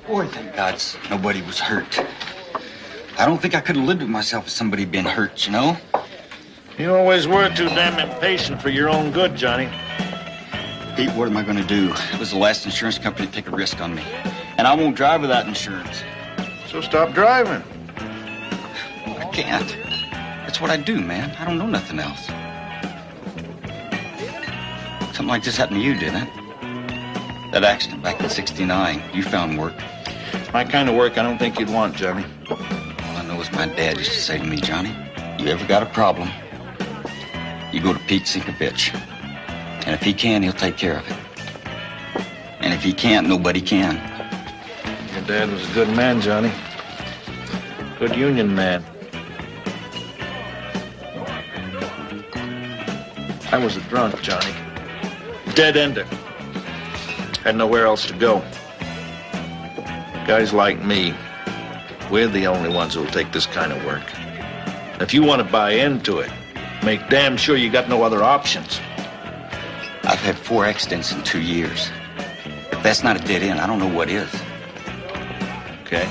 Boy, thank God nobody was hurt. I don't think I could have lived with myself if somebody had been hurt, you know? You always were too damn impatient for your own good, Johnny. Pete, what am I going to do? It was the last insurance company to take a risk on me. And I won't drive without insurance. So stop driving. I can't. That's what I do, man. I don't know nothing else. Something like this happened to you, didn't it? That accident back in '69. You found work. My kind of work I don't think you'd want, Johnny. All I know is my dad used to say to me, Johnny, you ever got a problem, you go to Pete, sink a bitch. And if he can, he'll take care of it. And if he can't, nobody can. Your dad was a good man, Johnny. Good union man. I was a drunk, Johnny. Dead ender. Had nowhere else to go. Guys like me, we're the only ones who'll take this kind of work. If you want to buy into it, make damn sure you got no other options. I've had 4 accidents in 2 years. If that's not a dead end, I don't know what is. Okay.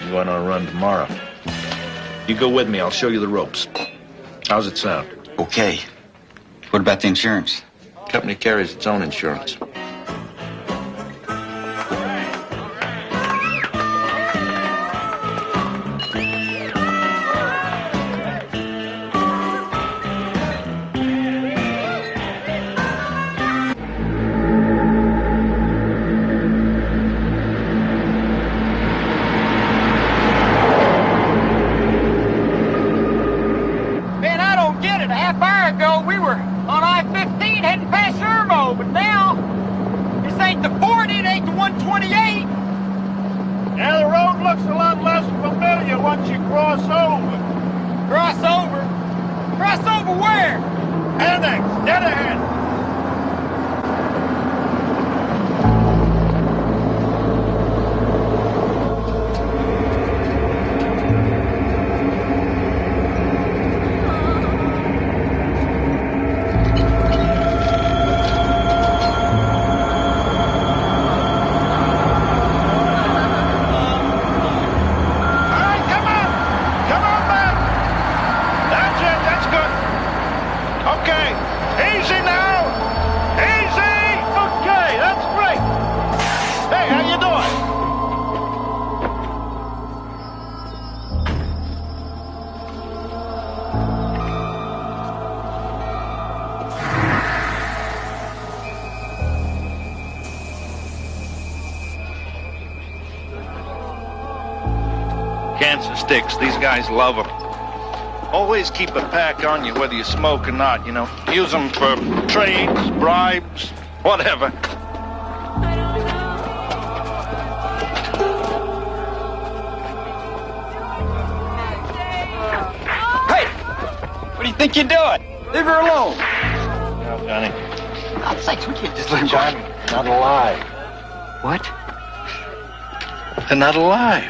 You want on a run tomorrow? You go with me, I'll show you the ropes. How's it sound? Okay. What about the insurance? Company carries its own insurance. Sticks. These guys love them. Always keep a pack on you, whether you smoke or not, you know. Use them for trades, bribes, whatever. Hey! What do you think you're doing? Leave her alone. No, Johnny. God's sakes, we can't just leave her. Johnny, not alive. What? They're not alive.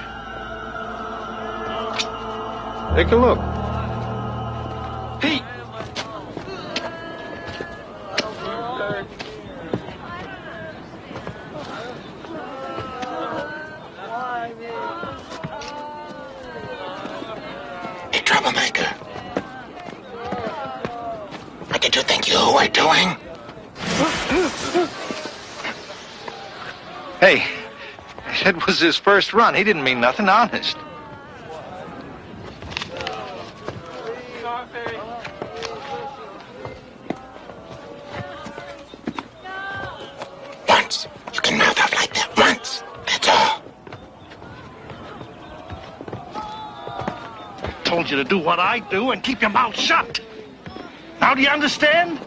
Take a look. Pete! Hey, troublemaker. What did you think you were doing? Hey, it was his first run. He didn't mean nothing, honest. Once. You can mouth off like that once. That's all. I told you to do what I do and keep your mouth shut. Now do you understand?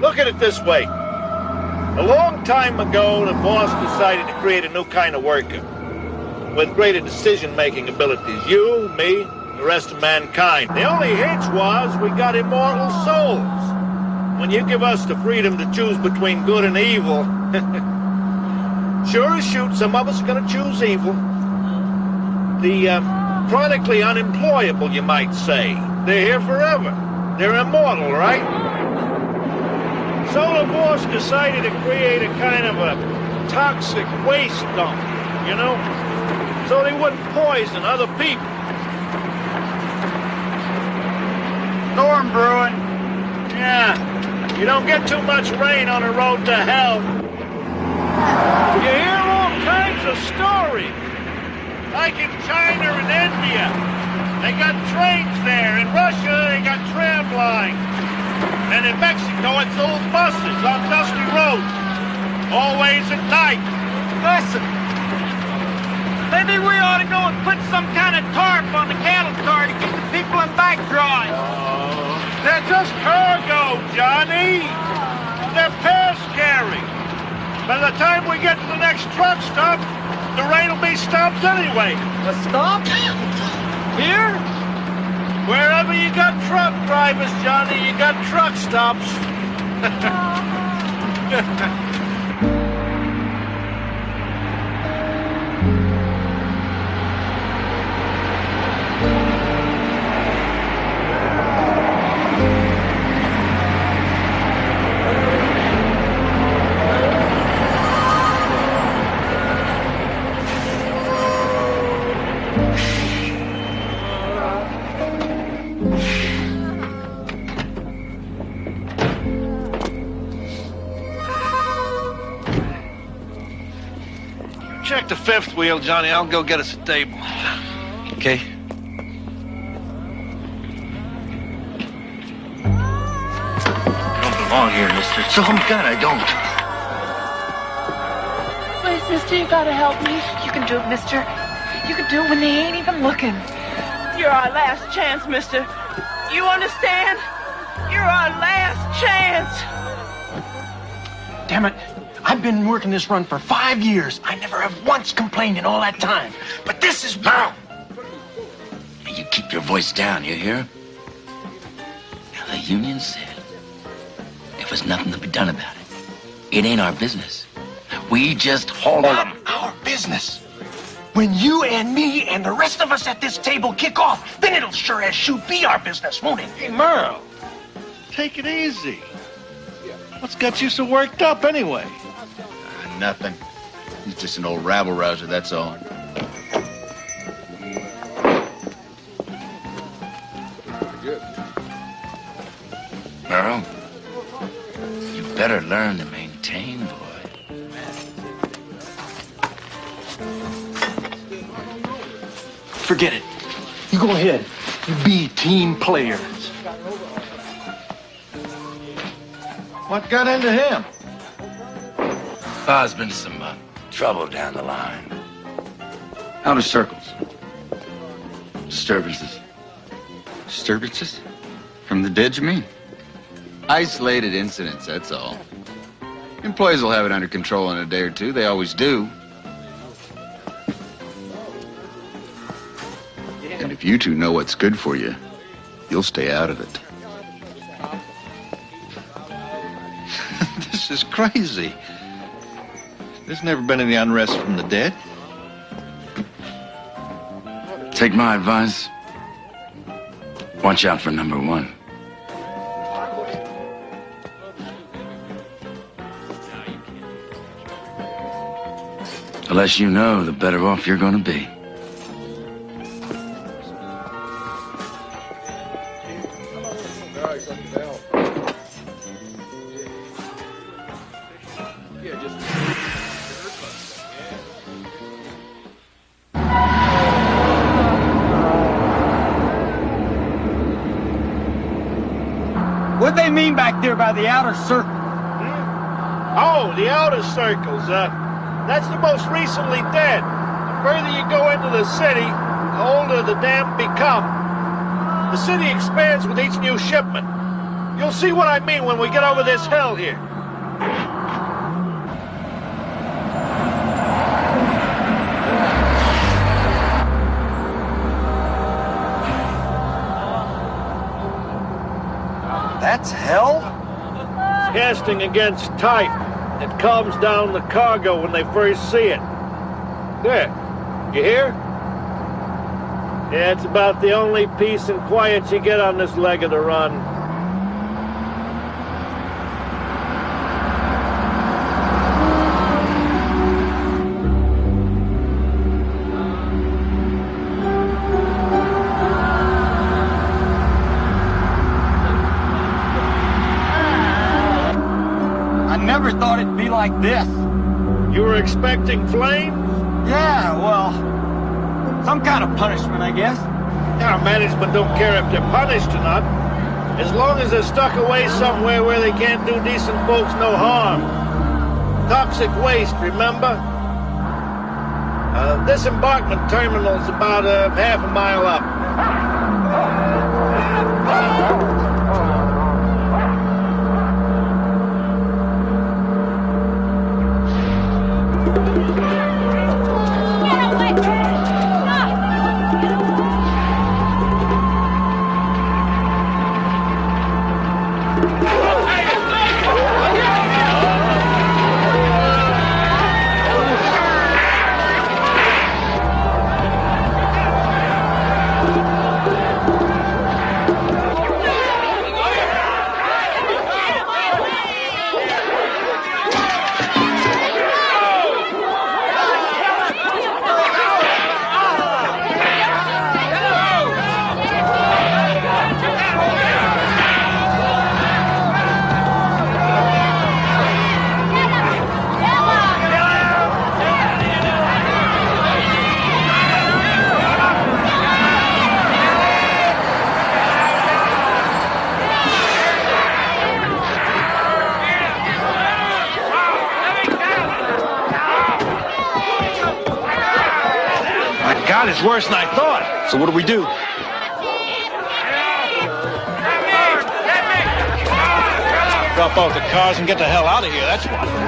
Look at it this way. A long time ago, the boss decided to create a new kind of worker with greater decision-making abilities. You, me, the rest of mankind. The only hitch was we got immortal souls. When you give us the freedom to choose between good and evil, sure as shoot, some of us are going to choose evil. The chronically unemployable, you might say. They're here forever. They're immortal, right? So the boss decided to create a kind of a toxic waste dump, you know? So they wouldn't poison other people. Storm brewing. Yeah, you don't get too much rain on the road to hell. You hear all kinds of stories. Like in China and India. They got trains there. In Russia, they got tram lines. And in Mexico, it's old buses on dusty roads. Always at night. Listen. Maybe we ought to go and put some kind of tarp on the cattle car to keep the people in back dry. They're just cargo, Johnny. They're pass carry. By the time we get to the next truck stop, the rain will be stopped anyway. A stop? Here? Wherever you got truck drivers, Johnny, you got truck stops. Check the fifth wheel, Johnny. I'll go get us a table. Okay. I don't belong here, mister. So I'm God, I don't. Please, mister, you gotta help me. You can do it, mister. You can do it when they ain't even looking. You're our last chance, mister. You understand? You're our last chance. Damn it. I've been working this run for 5 years. I never have once complained in all that time. But this is now. You keep your voice down, you hear? Now, the union said there was nothing to be done about it. It ain't our business. We just haul them. Our business. When you and me and the rest of us at this table kick off, then it'll sure as shoot be our business, won't it? Hey, Merle, take it easy. What's got you so worked up anyway? Nothing. He's just an old rabble-rouser, that's all. Merle, you better learn to maintain, boy. Forget it. You go ahead. You be team players. What got into him? There's been some trouble down the line. Outer circles. Disturbances. Disturbances? From the dead, you mean? Isolated incidents, that's all. Employees will have it under control in a day or two. They always do. And if you two know what's good for you, you'll stay out of it. This is crazy. There's never been any unrest from the dead. Take my advice. Watch out for number one. The less you know, the better off you're going to be. What they mean back there by the outer circle? Oh, the outer circles. That's the most recently dead. The further you go into the city, the older the damned become. The city expands with each new shipment. You'll see what I mean when we get over this hill here. That's hell? Casting against type. It calms down the cargo when they first see it. There. You hear? Yeah, it's about the only peace and quiet you get on this leg of the run. like this. You were expecting flames? Yeah, well, some kind of punishment, I guess. Now, management don't care if they're punished or not, as long as they're stuck away somewhere where they can't do decent folks no harm. Toxic waste, remember? This embarkment terminal's about half a mile up. It's worse than I thought. So what do we do? Drop off the cars and get the hell out of here, that's what.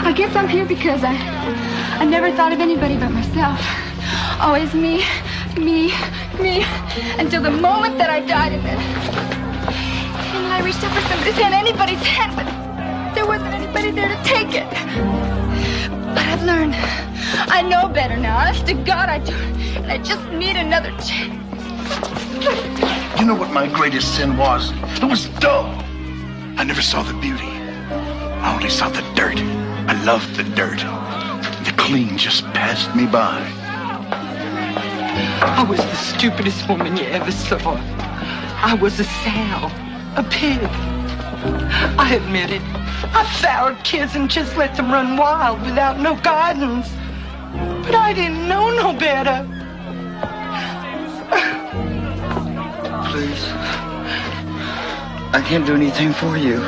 I guess I'm here because I never thought of anybody but myself. Always me, until the moment that I died, and then I reached up for somebody's hand, anybody's hand, but there wasn't anybody there to take it. But I've learned. I know better now. Honest to God, I do. And I just need another chance. You know what my greatest sin was? It was dull. I never saw the beauty. I only saw the dirt. I loved the dirt. The clean just passed me by. I was the stupidest woman you ever saw. I was a sow, a pig. I admit it. I fouled kids and just let them run wild without no guidance. But I didn't know no better. Please. I can't do anything for you.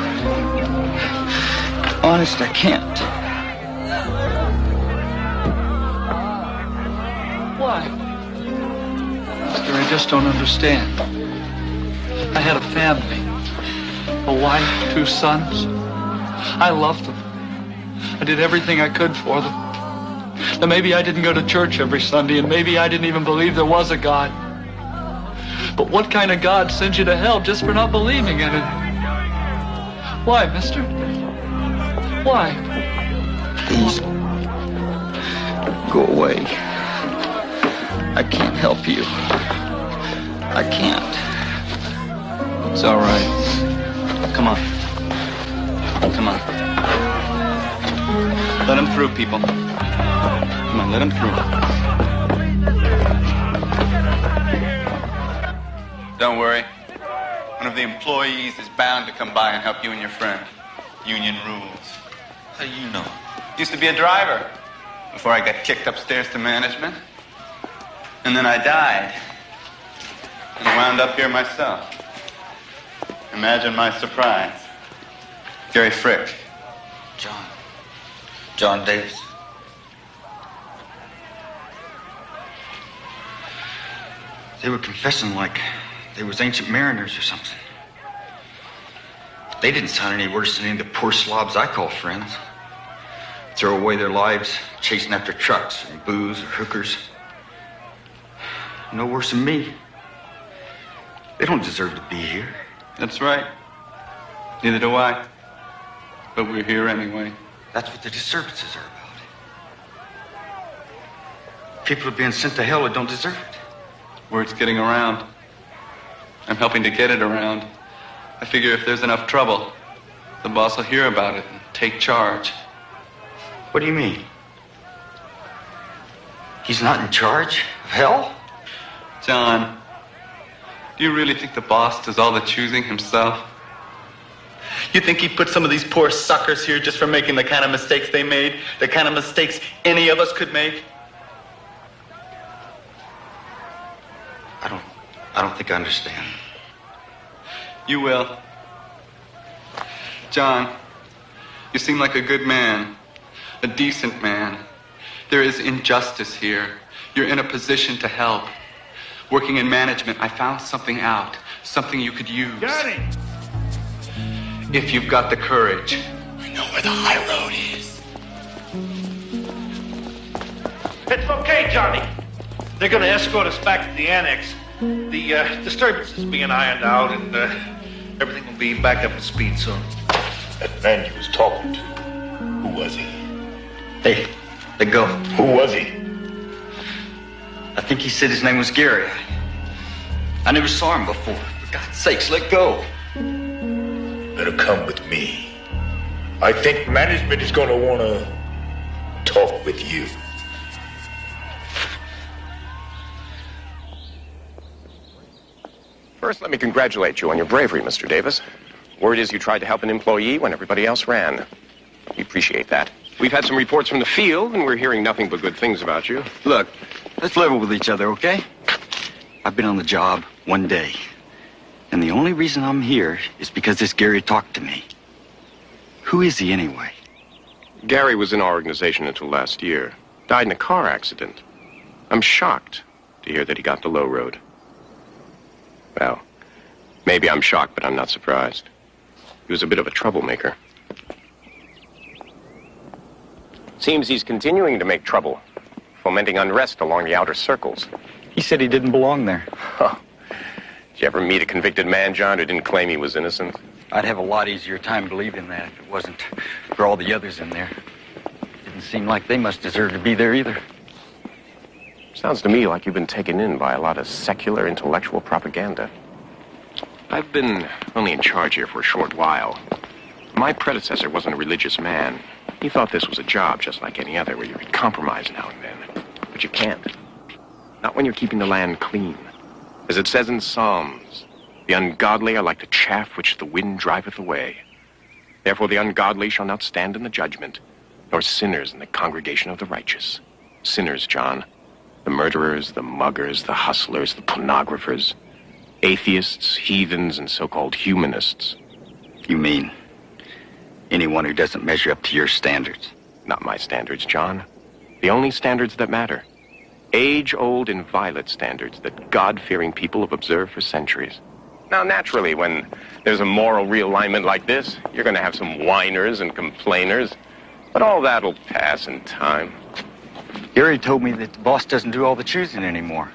Honest, I can't. Why? Mister, I just don't understand. I had a family. A wife, 2 sons. I loved them. I did everything I could for them. Now, maybe I didn't go to church every Sunday, and maybe I didn't even believe there was a God. But what kind of God sends you to hell just for not believing in it? Why, mister? Why? Please. Go away. I can't help you. I can't. It's all right. Come on. Come on. Let him through, people. Come on, let him through. Don't worry. One of the employees is bound to come by and help you and your friend. Union rules. How you know? Used to be a driver before I got kicked upstairs to management. And then I died. I wound up here myself. Imagine my surprise. Gary Frick. John Davis. They were confessing like they was ancient mariners or something. They didn't sound any worse than any of the poor slobs I call friends. Throw away their lives chasing after trucks and booze or hookers. No worse than me. They don't deserve to be here. That's right. Neither do I. But we're here anyway. That's what the disturbances are about. People are being sent to hell who don't deserve it. Word's getting around. I'm helping to get it around. I figure if there's enough trouble, the boss will hear about it and take charge. What do you mean? He's not in charge of hell? John, do you really think the boss does all the choosing himself? You think he put some of these poor suckers here just for making the kind of mistakes they made? The kind of mistakes any of us could make? I don't think I understand. You will. John, you seem like a good man, a decent man. There is injustice here. You're in a position to help. Working in management, I found something out, something you could use. Johnny! If you've got the courage. I know where the high road is. It's okay, Johnny. They're going to escort us back to the annex. The disturbance is being ironed out, and everything will be back up to speed soon. That man you was talking to, who was he? Hey, let go. Who was he? I think he said his name was Gary. I never saw him before. For God's sakes, let go. Better come with me. I think management is going to want to talk with you. First, let me congratulate you on your bravery, Mr. Davis. Word is you tried to help an employee when everybody else ran. We appreciate that. We've had some reports from the field, and we're hearing nothing but good things about you. Look, let's level with each other, okay? I've been on the job 1 day. And the only reason I'm here is because this Gary talked to me. Who is he anyway? Gary was in our organization until last year. Died in a car accident. I'm shocked to hear that he got the low road. Well, maybe I'm shocked, but I'm not surprised. He was a bit of a troublemaker. Seems he's continuing to make trouble, fomenting unrest along the outer circles. He said he didn't belong there. Huh. Did you ever meet a convicted man, John, who didn't claim he was innocent? I'd have a lot easier time believing that if it wasn't for all the others in there. Didn't seem like they must deserve to be there either. Sounds to me like you've been taken in by a lot of secular intellectual propaganda. I've been only in charge here for a short while. My predecessor wasn't a religious man. He thought this was a job just like any other where you could compromise now and then. But you can't. Not when you're keeping the land clean. As it says in Psalms, the ungodly are like the chaff which the wind driveth away. Therefore the ungodly shall not stand in the judgment, nor sinners in the congregation of the righteous. Sinners, John. The murderers, the muggers, the hustlers, the pornographers. Atheists, heathens, and so-called humanists. You mean anyone who doesn't measure up to your standards? Not my standards, John. The only standards that matter. Age-old, inviolate standards that God-fearing people have observed for centuries. Now, naturally, when there's a moral realignment like this, you're going to have some whiners and complainers. But all that'll pass in time. Gary told me that the boss doesn't do all the choosing anymore.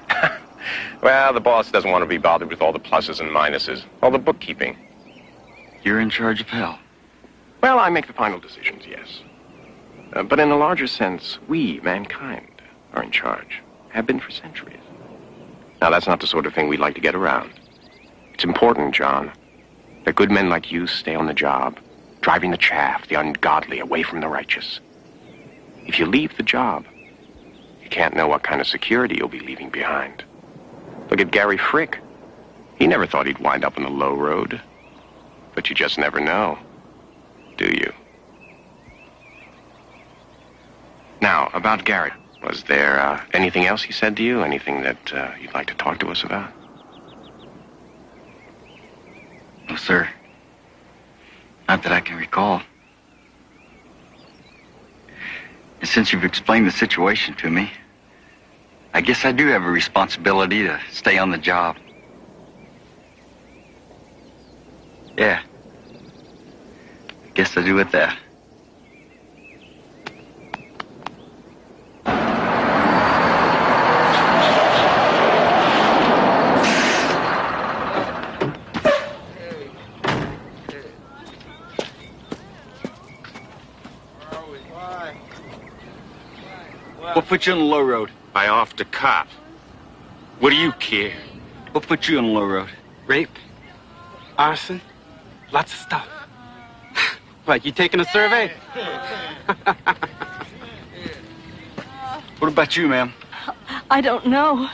Well, the boss doesn't want to be bothered with all the pluses and minuses, all the bookkeeping. You're in charge of hell. Well, I make the final decisions, yes. But in a larger sense, we, mankind, are in charge. Have been for centuries. Now, that's not the sort of thing we'd like to get around. It's important, John, that good men like you stay on the job, driving the chaff, the ungodly, away from the righteous. If you leave the job, you can't know what kind of security you'll be leaving behind. Look at Gary Frick. He never thought he'd wind up on the low road. But you just never know, do you? Now, about Gary. Was there anything else he said to you? Anything that you'd like to talk to us about? sir. Not that I can recall. And since you've explained the situation to me, I guess I do have a responsibility to stay on the job. Yeah. I guess I do with that. What put you on the low road? I offed a cop. What do you care? What put you on the low road? Rape, arson, lots of stuff. What, you taking a survey? What about you, ma'am? I don't know.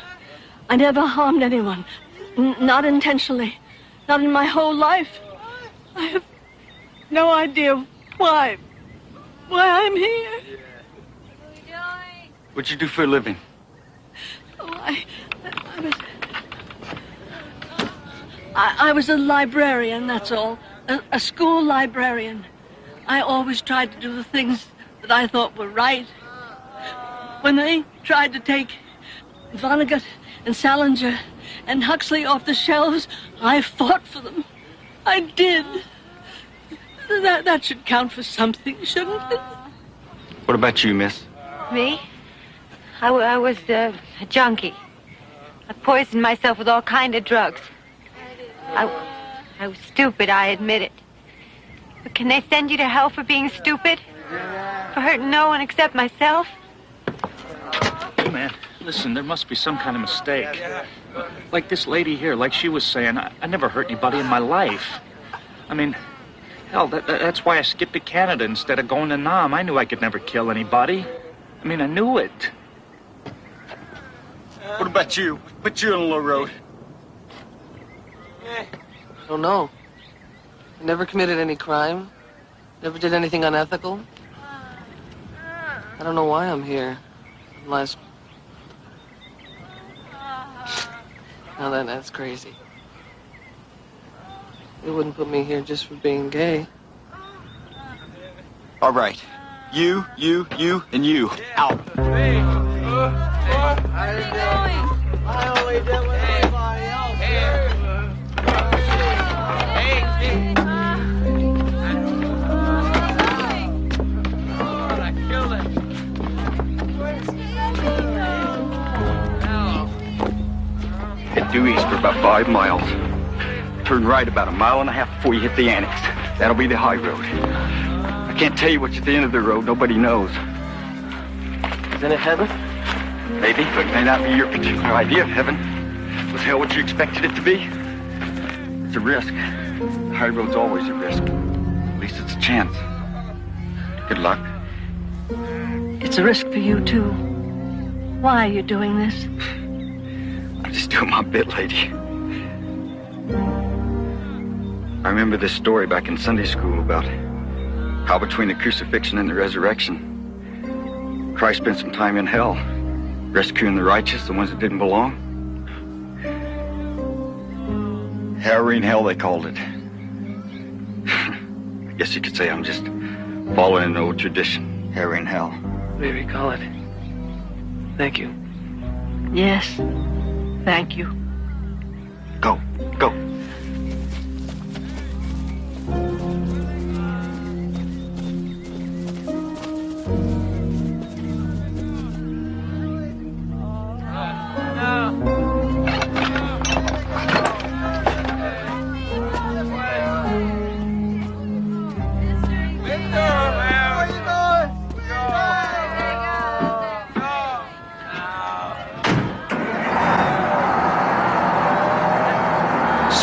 I never harmed anyone. Not intentionally. Not in my whole life. I have no idea why I'm here. What'd you do for a living? Oh, I was a librarian, that's all. A school librarian. I always tried to do the things that I thought were right. When they tried to take Vonnegut and Salinger and Huxley off the shelves, I fought for them. I did. That should count for something, shouldn't it? What about you, miss? Me? I was a junkie. I poisoned myself with all kind of drugs. I was stupid, I admit it. But can they send you to hell for being stupid? For hurting no one except myself? Hey, man, listen, there must be some kind of mistake. Like this lady here, like she was saying, I never hurt anybody in my life. I mean, hell, that's why I skipped to Canada instead of going to Nam. I knew I could never kill anybody. I mean, I knew it. What about you? Put you on the low road. I don't know. I never committed any crime. Never did anything unethical. I don't know why I'm here. Unless... Now that's crazy. They wouldn't put me here just for being gay. All right. You, and you. Out. I only did what everybody else did. I killed it. Head due east for about 5 miles. Turn right about 1.5 miles before you hit the annex. That'll be the high road. I can't tell you what's at the end of the road. Nobody knows. Isn't it heaven? Maybe, but it may not be your particular idea of heaven. Was hell what you expected it to be? It's a risk. The high road's always a risk. At least it's a chance. Good luck. It's a risk for you, too. Why are you doing this? I'm just doing my bit, lady. I remember this story back in Sunday school about how between the crucifixion and the resurrection, Christ spent some time in hell, rescuing the righteous, the ones that didn't belong. Harrowing hell, they called it. I guess you could say I'm just following an old tradition. Harrowing hell. Whatever you call it. Thank you. Yes. Thank you. Go.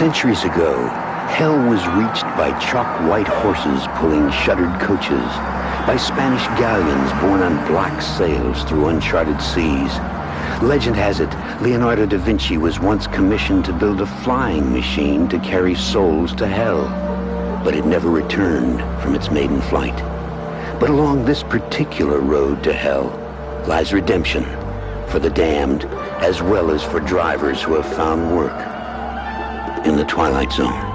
Centuries ago, hell was reached by chalk-white horses pulling shuttered coaches, by Spanish galleons borne on black sails through uncharted seas. Legend has it, Leonardo da Vinci was once commissioned to build a flying machine to carry souls to hell, but it never returned from its maiden flight. But along this particular road to hell lies redemption for the damned, as well as for drivers who have found work in the Twilight Zone.